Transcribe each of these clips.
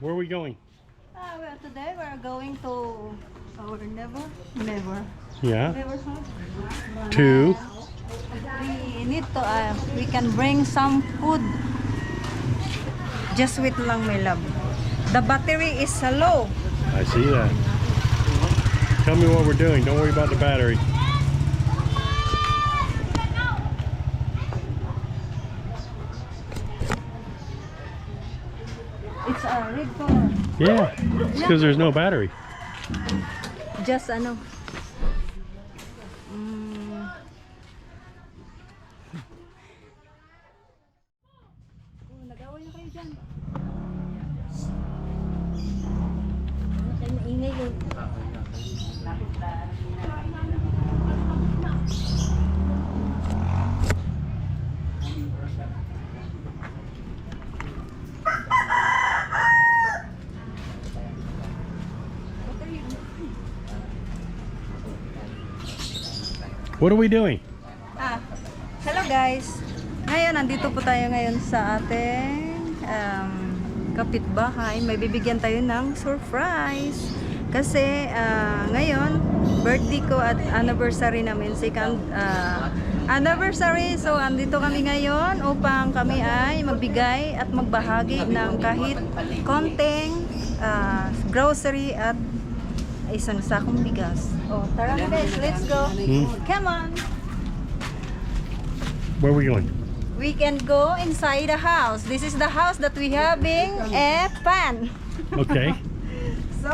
Where are we going? Well, today we're going to our never Yeah. house. To. We need to, we can bring some food. Just wait lang, my love. The battery is low. I see that. Tell me what we're doing. Don't worry about the battery. It's a red color. Yeah. It's because there's no battery. Just nag-away na kayo dyan. Ano kayo maingay yun? What are we doing? Hello guys. Ngayon, nandito po tayo ngayon sa ating kapitbahay. May bibigyan tayo ng surprise. Kasi ngayon, birthday ko at anniversary namin. Second anniversary. So, andito kami ngayon upang kami ay magbigay at magbahagi ng kahit konting grocery at isang sakong bigas. Oh, tara na guys, let's go. Come on. Where are we going? We can go inside the house. This is the house that we having a pan. Okay. So,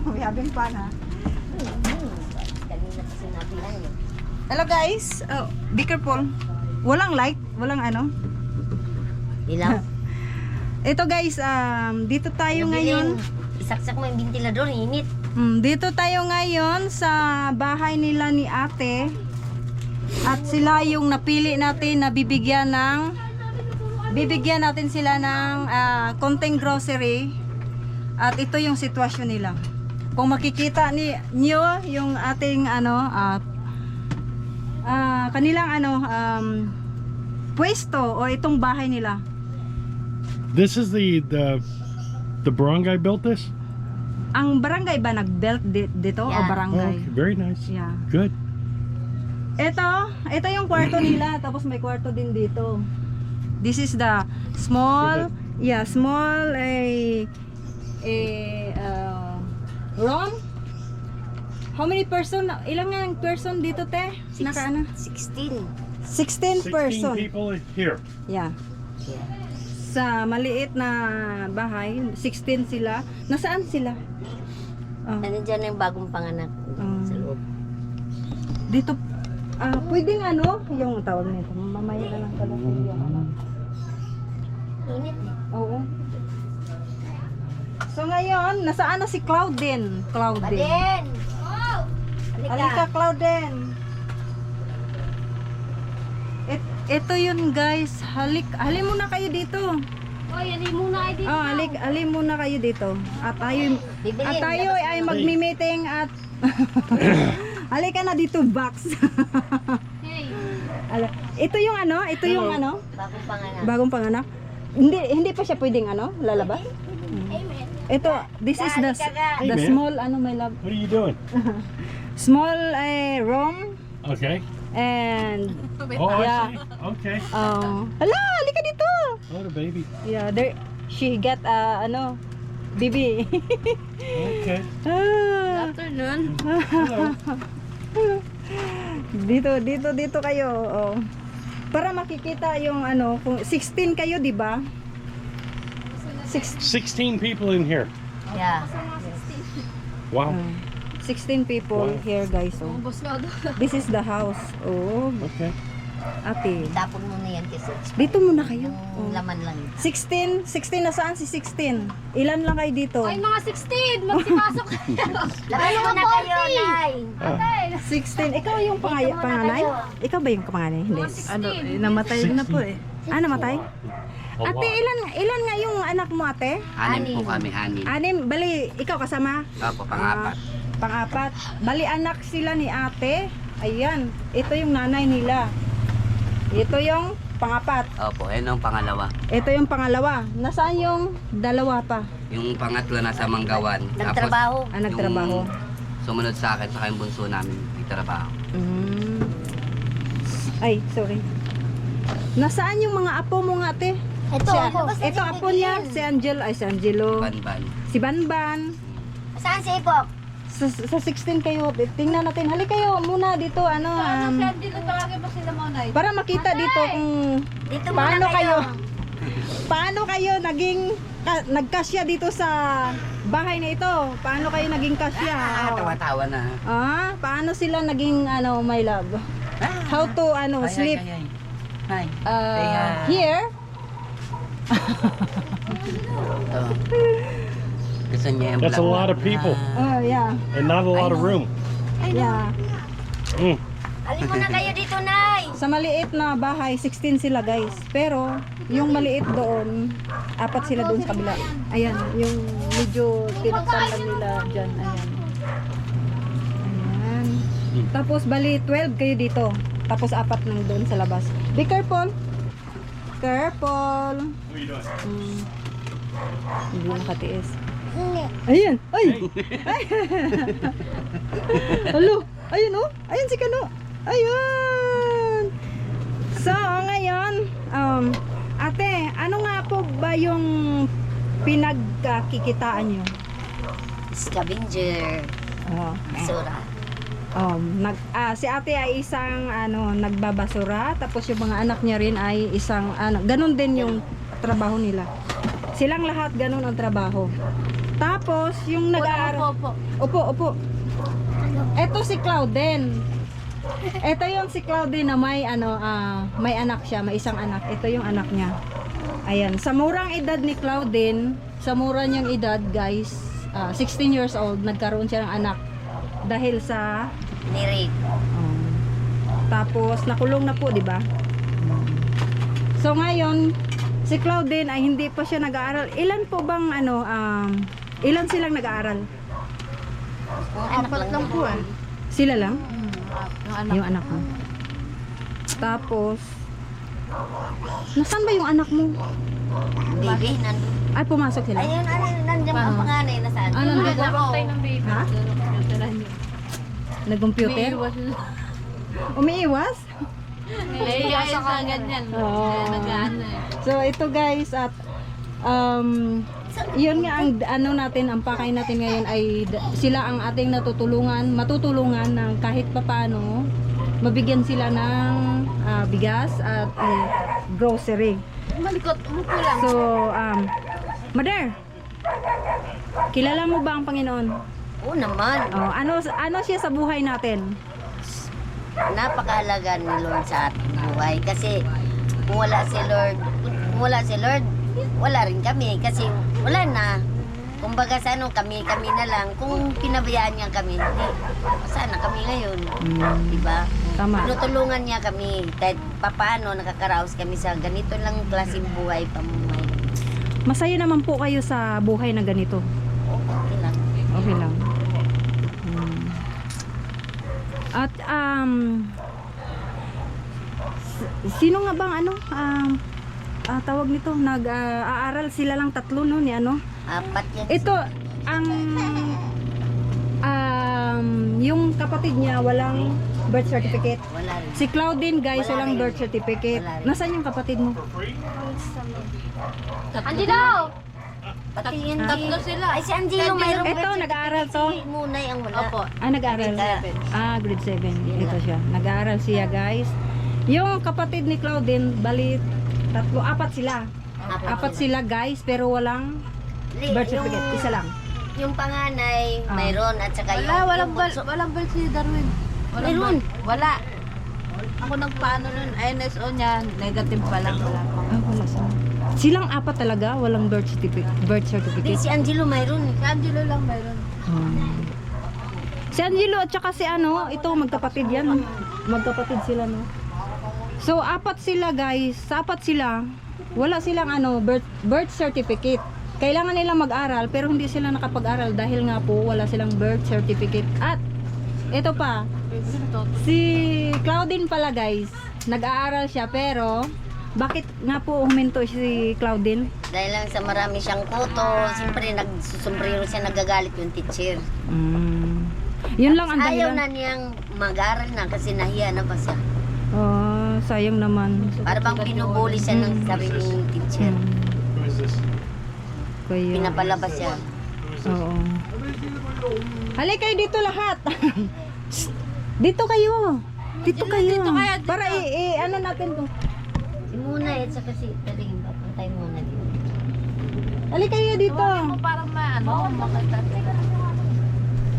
we having pan, ha? Hello guys. Oh, be careful. Walang light, walang ano. Ilaw. Ito guys, dito tayo ngayon. Isaksak mo yung ventilador, init. Dito tayo ngayon sa bahay nila ni ate. At sila yung napili natin na bibigyan natin sila ng konting grocery. At ito yung sitwasyon nila. Kung makikita niyo yung ating kanilang pwesto o itong bahay nila. This is the barangay built this? Ang barangay ba nag-built dito o Yeah. barangay? Okay, very nice. Yeah. Good. Ito yung kwarto nila, tapos may kwarto din dito. This is the small room. How many person? Ilang nga ang person dito, te? 16. 16 person. people here. Yeah. Sa maliit na bahay, 16 sila. Nasaan sila? Oh. Ano dyan yung bagong panganak sa loob. Dito, pwedeng yung tawag nito. Mamaya na lang pala yung Init eh. Oo. So ngayon, nasaan na si Claudine? Baden! Halika, Claudine. Ito yun guys. Halik muna kayo dito. Oy, ali muna ay dito. Halik muna kayo dito. At tayo ay magmi-meeting at halika na dito, box. Hey. Ito yung Bagong panganak. bagong panganak. Hindi pa siya pwedeng lalabas. Amen. Ito, this is the Amen. small my love. What are you doing? Small room Okay. and Oh, Yeah. I see. Okay. hala, halika dito. Oh, the baby. Yeah, there she get baby. Okay. Afternoon. Hello. Dito kayo. Oh. Para makikita yung kung 16 kayo, di ba? 16 people in here. Yeah. Wow. 16 people Wow. here, guys. Oh. This is the house. Oh, Okay. ate. Tapon mo na yan kasi Dito muna kayo. yung laman lang. 16 nasaan si 16? Ilan lang kayo dito? Ay, mga 16! Magsipasok kayo! Labas mo na kayo, Nay! 16. Ikaw yung panganay? Ikaw ba yung panganay? Hindi. Namatay na po eh. Namatay? A Ate, lot. ilan nga yung anak mo, ate? Anim po kami, anim. 6. Bali, ikaw kasama? Opo, pang-apat. Pang-apat. Bali, anak sila ni ate. Ayan. Ito yung nanay nila. Ito yung pang-apat. Opo, yan ang pangalawa. Ito yung pangalawa. Nasaan yung dalawa pa? Yung pangatlo nasa Manggawan. Nagtrabaho. Nagtrabaho. yung sumunod sa akin, saka yung bunso namin, nagtrabaho. Mm. Ay, sorry. Nasaan yung mga apo mo nga, ate? Ito, Ito apo niya, si Angelo. Banban. Si Banban. Saan si Ipok? Sa 16 kayo. Tingnan natin. Hali kayo muna dito. Dito tawagin mo sila Monay. Para makita dito kung Dito paano muna kayo. Paano kayo naging nagkasya dito sa bahay na ito? Paano kayo naging kasya? Tawa-tawa na. Paano sila naging my love? How to sleep Hi. here? Ito. Gusto niya yung That's a black. lot of people Oh, yeah. and not a lot of room. Yeah. Mm. Halin mo na kayo dito, Nay. Sa maliit na bahay, 16 sila guys. Pero, yung maliit doon, 4 sila doon sa kabila. Ayan, yung medyo tinatanggal nila dyan. Ayan. Ayan. Tapos, bali, 12 kayo dito. Tapos, 4 nang doon sa labas. Be careful. Careful. Hindi nakatiis. Ayan! Ay! Ay! Halo! Ayun oh! Ayun si Kano! Ayun! So, ngayon, ate, ano nga po ba yung pinagkikitaan nyo? Scavenger. Basura. Si ate ay isang nagbabasura, tapos yung mga anak niya rin ay isang ganun din yung trabaho nila. Silang lahat ganun ang trabaho. Tapos yung nag-aaral. Opo. Ito si Claudine. Ito yung si Claudine na may may anak siya, may isang anak. Ito yung anak niya. Ayan, sa murang edad ni Claudine, sa mura niyang edad, guys, 16 years old, nagkaroon siya ng anak dahil sa Ni-rape. tapos nakulong na po, di ba? So ngayon, si Claudine ay hindi pa siya nag-aaral. Ilan po bang ilan silang nag-aaral? Apat lang po. Sila lang? Yung anak mo. Tapos, nasaan ba yung anak mo? Baby, nandun. Ay, pumasok sila. Ayun, nandiyan ang panganay na saan. Ano, Nagpapantay ng baby. Ha? Nag-computer? Umiiwas? Naiiwas sa ganyan. Oo. Nag-ano eh. So, ito guys, at yun nga ang natin, ang pakay natin ngayon ay sila ang ating matutulungan ng kahit papaano mabigyan sila ng bigas at grocery. Malikot, umupo lang. So, Mother, kilala mo ba ang Panginoon? Oo naman. Oh, ano siya sa buhay natin? Napakahalaga ni Lord sa ating buhay. Kasi kung wala si Lord, wala rin kami. Kasi wala na. Kumbaga sa kami na lang. Kung pinabayaan niya kami, hindi. Sana kami ngayon. Diba? Tama. Tinutulungan niya kami. Kahit papaano nakakaraos kami sa ganito lang klaseng buhay, pamumuhay. Masaya naman po kayo sa buhay na ganito. Okay lang. Okay lang. At sino nga bang tawag nito, nag-aaral sila lang tatlo no ni Apat yan. ito ang yung kapatid niya walang birth certificate. Wala rin. Si Claudine guys Wala walang rin. birth certificate. Wala rin. Nasaan yung kapatid mo? Andi daw! Pati yan. Tatlo sila. Ay, si Angelo mayroong Ito, birth nag-aaral certificate. to? Si Munay ang wala. Opo. Nag-aaral. Grade Grade 7. Ito siya. Nag-aaral siya, guys. Yung kapatid ni Claudine, bali, 4 sila. Apat sila, guys, pero walang birth certificate. Isa lang. Yung panganay, mayroon. At saka Walang bunso. birth si Darwin. Meron. Wala. Ako nagpaano nun, NSO niya, negative pa lang. Wala pa. Wala sila. Silang 4 talaga, walang birth certificate. Hindi, si Angelo mayroon. Si Angelo lang mayroon. Si Angelo at saka si ito, magkapatid yan. Magkapatid sila, no? So, 4 sila, guys. Sa 4 sila, wala silang birth certificate. Kailangan nilang mag-aral, pero hindi sila nakapag-aral dahil nga po, wala silang birth certificate. At, ito pa, si Claudine pala, guys, nag-aaral siya, pero Bakit nga po huminto si Claudine? Dahil lang sa marami siyang kuto, siyempre nagsusumbrero siya, nagagalit yung teacher. Yun lang ang Ayaw dahilan. na niyang mag-aral na kasi nahiya na ba siya. Oh, sayang naman. Para bang binubuli siya ng sariling teacher. Who is this? Kaya, Pinapalabas siya. oo. Halay kayo dito lahat. Dito kayo. Dito kayo. Para ano natin to. Si Muna at saka si Taling, papantay muna dito. Halay kayo dito. Mo parang makita.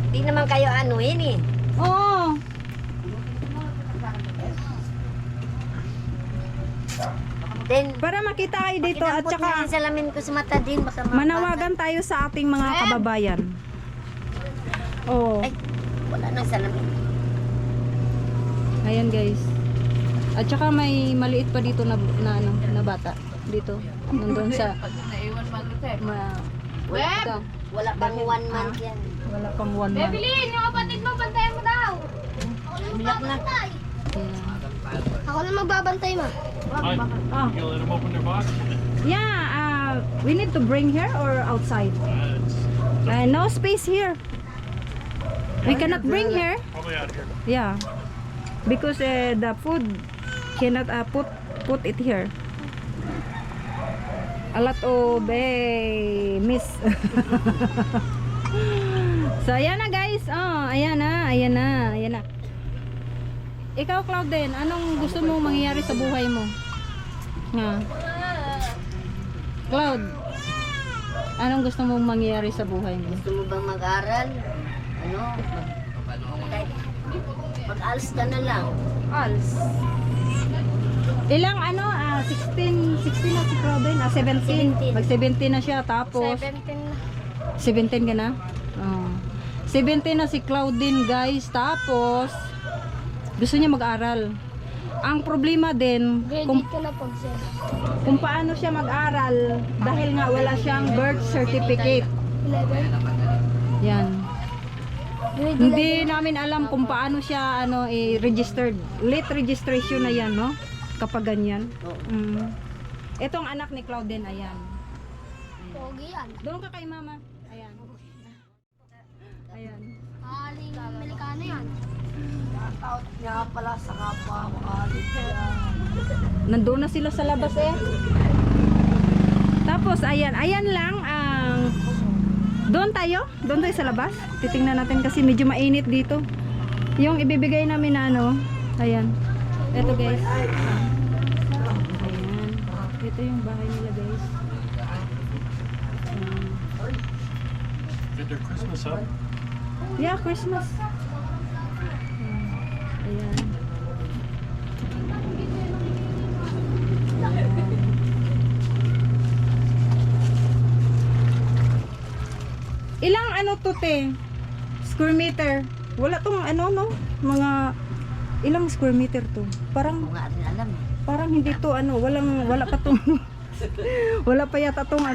Hindi naman kayo anuin eh. Oo. Then, Para makita kayo dito at kinampot na saka yung salamin ko sa mata din. Baka manawagan tayo sa ating mga kababayan. Oo. Ay, wala nang salamin. Ayan guys. At saka may maliit pa dito na bata. Dito. Nandun sa Pag naiwan mag-isip. Wala, ito. wala pang 1 month yan. Wala pang 1 month. Bilin, yung kapatid mo, bantayan mo daw. Bilak na. Ayan. Ako na magbabantay ma. Hi. Ah. You gonna let them open their box? Yeah, we need to bring here or outside? No space here. We cannot bring here. Probably out here. Yeah. Because the food cannot put it here. A lot of miss. So ayan na guys. Oh, ayan na. Ikaw Claudine, anong gusto mong mangyayari sa buhay mo? Nga. Cloud, anong gusto mong mangyayari sa buhay mo? Gusto mo bang mag-aral? Ano? Kahit mag-alis ka na lang. Als. Ilang 16 na si Claudine, 17. 17. Mag 17 na siya tapos 17 ka na? Oh. 17 na si Claudine guys, tapos gusto niya mag-aral. Ang problema din kung paano siya mag-aral dahil nga wala siyang birth certificate. Yan. Hindi namin alam kung paano siya i-registered. Late registration na yan, no? Kapag ganyan. Ito ang anak ni Claudine, ayan. Pogi yan. Doon ka kay mama. Ayan. Ayan. Aling Amerikano yan. Nandun na sila sa labas eh. Tapos ayan lang ang doon tayo sa labas. Titingnan natin kasi medyo mainit dito. Yung ibibigay namin na ayan. Ito guys. Ayan. Ito yung bahay nila guys. Did their Christmas up? Yeah, Christmas. Ayan. Ilang to te? Square meter. Wala tong mga ilang square meter to? Parang Kung nga rin alam eh. parang hindi to wala pa tong wala pa yata tong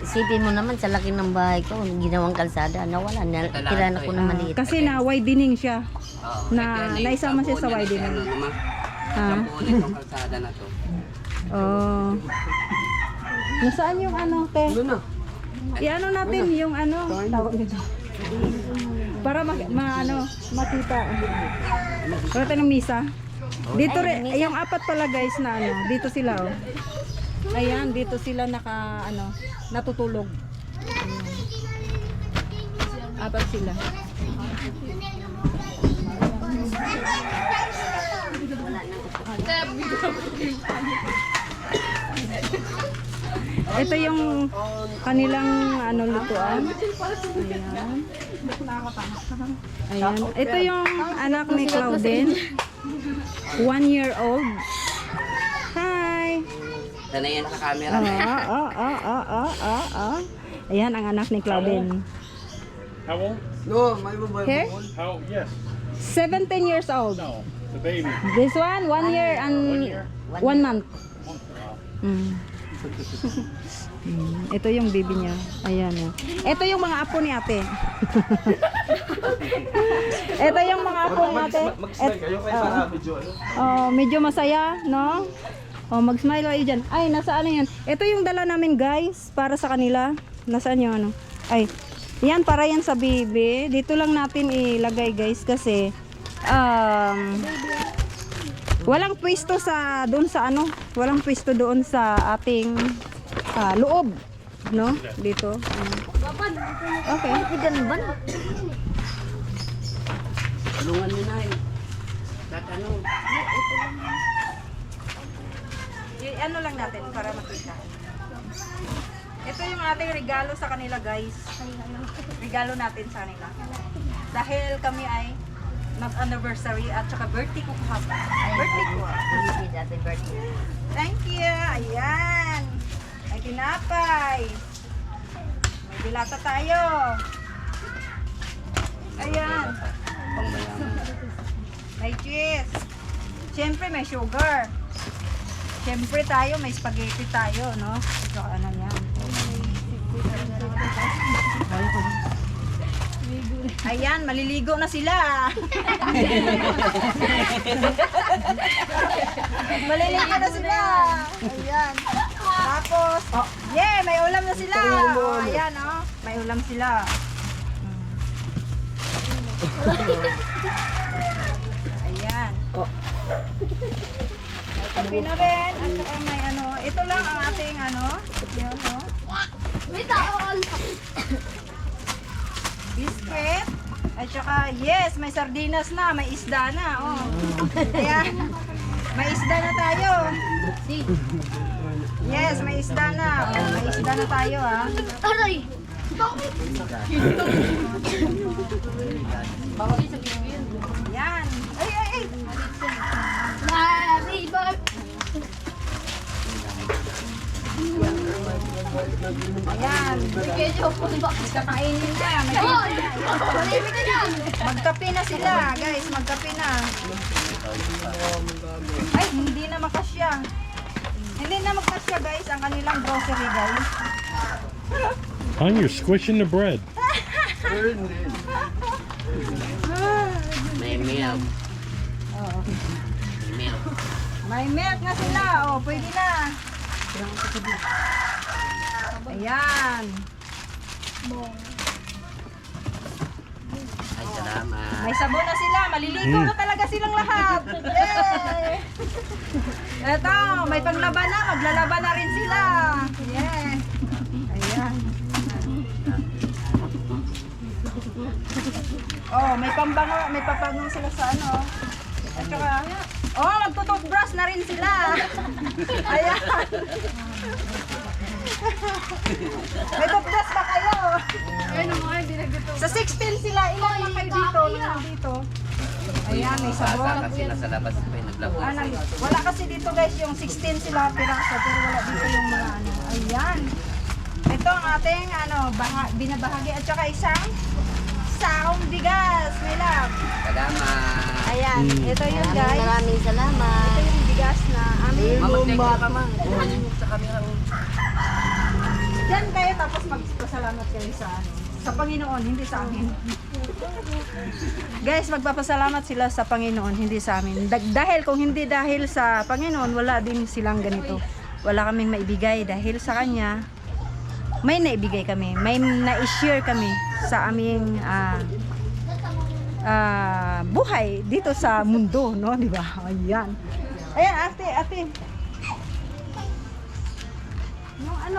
Isipin mo naman sa laki ng bahay ko, ginawang kalsada, nawala na, tira na ko ng maliit. kasi na widening siya. Oo. Na naisama siya sa widening. Ha? Sampunin yung kalsada na to. Oh. Nasaan yung te? I-ano natin yung tawag nito. Para makita. Para tayo ng misa. Dito rin, yung apat pala guys na dito sila Ayan, dito sila natutulog. Ayan. Apat sila. Ito yung kanilang lutuan. Ayan. Ito yung anak ni Claudine. 1 year old. Hi. Sanay yan sa camera. Ayan ang anak ni Claudine. How old? Here? How? Yes. 17 years old. No. The baby. This one, 1 year and 1 month. Ito yung baby niya. Ayan Ito yung mga apo ni ate. Ito yung mga apo ni ate. Medyo masaya, no? Oh, mag-smile kayo dyan. Ay, nasaan na yan? Ito yung dala namin guys, para sa kanila. Nasaan yung ano? Ay, yan, para yan sa baby. Dito lang natin ilagay guys kasi walang pwesto sa doon sa ano, walang pwesto doon sa ating loob, no? Dito. Okay. Tulungan nyo na eh. Ano? Ano lang natin para makita. Ito yung ating regalo sa kanila guys. Regalo natin sa kanila. Dahil kami ay mag-anniversary at saka birthday ko kahapon. Birthday ko. Happy birthday. Thank you. Ayan. Ay tinapay. May dilata tayo. Ayan. Pangmayaman. May cheese. Siyempre may sugar. Siyempre tayo, may spaghetti tayo, no? So, ano yan? Ayan, maliligo na sila. Maliligo na sila. Ayan. Tapos, yeah, may ulam na sila. Oh, ayan, oh. May ulam sila. Ayan. Kape na rin. At saka may ano. Ito lang ang ating ano. Yan, no? May tawal. Biscuit. At saka, yes, may sardinas na. May isda na. Oh. Ayan. May isda na tayo. Yes, may isda na. Oh, may isda na tayo, ah. Aray! Yan. Ay, ay, ay. Happy birthday! Ayan. Medyo po ba? Kakainin na. May Hoy! Malimit ka dyan! magkape na sila, guys. Magkape na. Ay, hindi na makasya. Hindi na makasya, guys, ang kanilang grocery, guys. On, you're squishing the bread. May milk. May milk. May milk na sila. Oh, pwede na. Ayan. Ay, salamat. May sabon na sila. Maliligo na talaga silang lahat. Yay! Eto, may panglaban na. Maglalaban na rin sila. Yeah. Ayan. Oh, may pambango, may papango sila sa ano. At saka, oh, magtututbrush na rin sila. Ayan. May toothbrush pa kayo. Sa 16 sila, ilan lang kayo dito? Dito. Ayan, may Bata sabon. kasi nasa labas pa yung naglabas. Wala kasi dito guys yung 16 sila piraso pero wala dito yung mga ano. Ayan. Ito ang ating ano, binabahagi at saka isang saong bigas. May love. Salamat. Ayan, ito yun guys. Maraming salamat. Ito yung bigas na aming Mamag-take ka ma. Sa camera. Diyan kayo tapos magpasalamat kayo sa ano, sa Panginoon, hindi sa amin. Guys, magpapasalamat sila sa Panginoon, hindi sa amin. Dahil kung hindi dahil sa Panginoon, wala din silang ganito. Wala kaming maibigay dahil sa Kanya. May naibigay kami, may na-share kami sa aming buhay dito sa mundo, no, di ba? Ayan. Ayan, ate. Yung ano,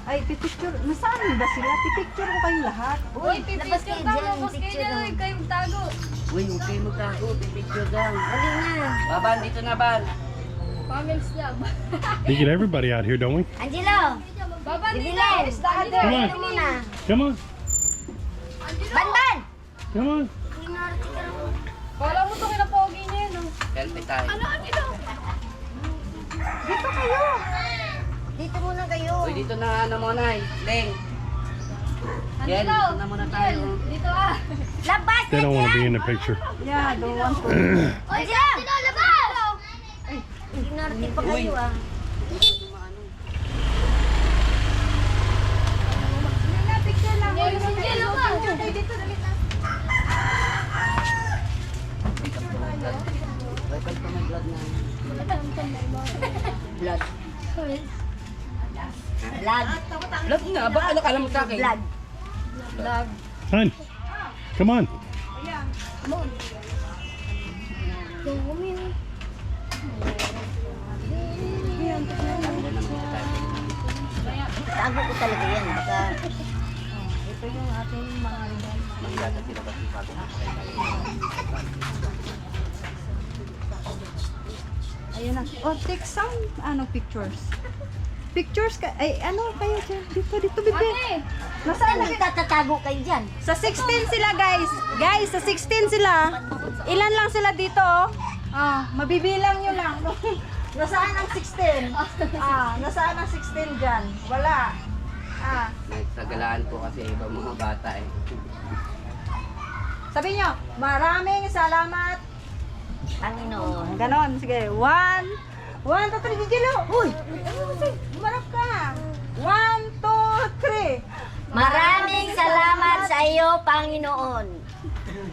ay, pipicture. Nasaan ba sila? Pipicture ko kayong lahat. Uy, labas kayo dyan. Picture daw. Kayong tago. Uy, huwag kayo magtago. Pipicture lang. Dali na. Baban, dito na ban. Comments lang. We get everybody out here, don't we? Angelo! Baba Bibilin! Come on. Ito muna. Come on. Banban! Come on. Kala mo ito kinapogi niya yun. Selfie tayo. Ano? Dito kayo. Dito muna kayo. Uy, dito na ano muna eh. Leng. Yan, Angelo! dito na muna tayo. Dito ah. Labas They na don't want to be dyan! in the picture. Yeah, don't want to. Oy, sino labas? Kinarte pa kayo ah. Picture lang. Yung Angelo ka. Dito na kita. Welcome to my vlog na. Vlog. Vlog nga, baka ano kala mo sa akin? Vlog. Hun, come on. Tago ko talaga yan. Baka Ito yung ating mga Ayan na. Oh, take some, pictures. Pictures ka, ay, kayo dyan? Dito, bebe. Nasaan nagtatatago kayo dyan? Sa 16 sila, guys. Guys, sa 16 sila. Ilan lang sila dito, oh. Mabibilang nyo lang. Nasaan ang 16? Nasaan ang 16 dyan? Wala. Nagsagalaan po kasi ibang mga bata eh. Sabi nyo, maraming salamat. Panginoon. Ganon, sige. 1, 2, 3, Gigilo. Uy! Umarap ka. 1, 2, 3. Maraming salamat sa iyo, Panginoon.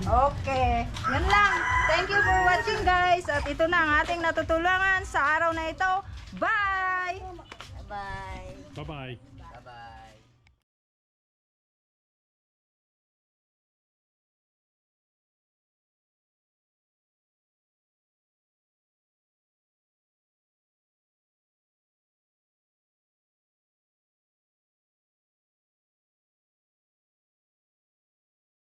Okay. Yan lang. Thank you for watching, guys. At ito na ang ating natutulungan sa araw na ito. Bye! Bye. Bye-bye.